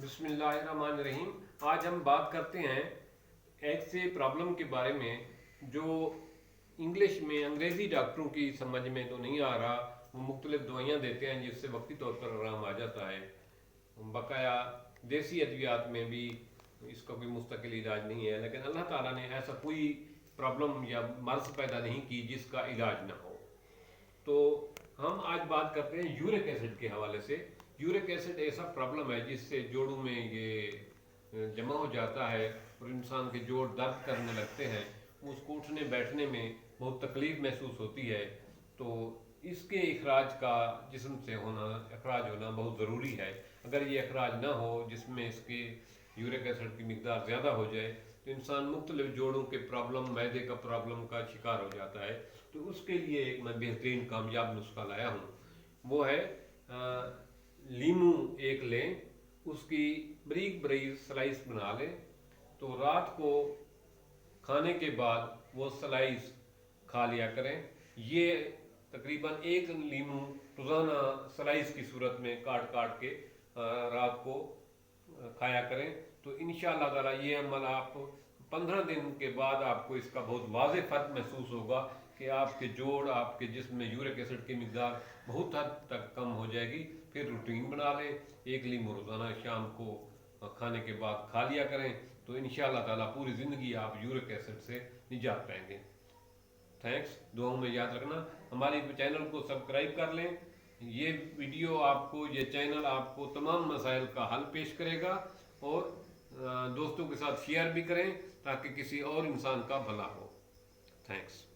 बिस्मिल्लाहिर्रहमानिर्रहीम। आज हम बात करते हैं ऐसे प्रॉब्लम के बारे में जो इंग्लिश में अंग्रेज़ी डॉक्टरों की समझ में तो नहीं आ रहा। वो मुख्तलिफ दवाइयाँ देते हैं जिससे वक्ती तौर पर आराम आ जाता है। बकाया देसी अद्वियात में भी इसका कोई मुस्तकिल इलाज नहीं है, लेकिन अल्लाह ताला ने ऐसा कोई प्रॉब्लम या मर्ज़ पैदा नहीं की जिसका इलाज ना हो। तो हम आज बात करते हैं यूरिक एसिड के हवाले से। यूरिक एसिड ऐसा प्रॉब्लम है जिससे जोड़ों में ये जमा हो जाता है और इंसान के जोड़ दर्द करने लगते हैं। उसको उठने बैठने में बहुत तकलीफ़ महसूस होती है। तो इसके अखराज का जिस्म से होना, अखराज होना बहुत ज़रूरी है। अगर ये अखराज ना हो जिसमें इसके यूरिक एसिड की मिकदार ज़्यादा हो जाए तो इंसान मुख्तलिफ जोड़ों के प्रॉब्लम, मैदे का प्रॉब्लम का शिकार हो जाता है। तो उसके लिए एक मैं बेहतरीन कामयाब नुस्खा लाया हूँ। वो है लीमू एक लें, उसकी बरीक बरीक स्लाइस बना लें। तो रात को खाने के बाद वो स्लाइस खा लिया करें। ये तकरीबन एक लीमू रोज़ाना स्लाइस की सूरत में काट काट के रात को खाया करें। तो इंशाअल्लाह ताला ये अमल आप 15 दिन के बाद आपको इसका बहुत वाज़ेह फ़र्क महसूस होगा कि आपके जोड़, आपके जिस्म में यूरिक एसिड की मिकदार बहुत हद तक कम हो जाएगी। फिर रूटीन बना लें, एक लीमू रोज़ाना शाम को खाने के बाद खा लिया करें। तो इंशाअल्लाह ताला पूरी ज़िंदगी आप यूरिक एसिड से निजात पाएंगे। थैंक्स। दुआओं में याद रखना। हमारे चैनल को सब्सक्राइब कर लें। ये वीडियो आपको, ये चैनल आपको तमाम मसाइल का हल पेश करेगा। और दोस्तों के साथ शेयर भी करें ताकि किसी और इंसान का भला हो। थैंक्स।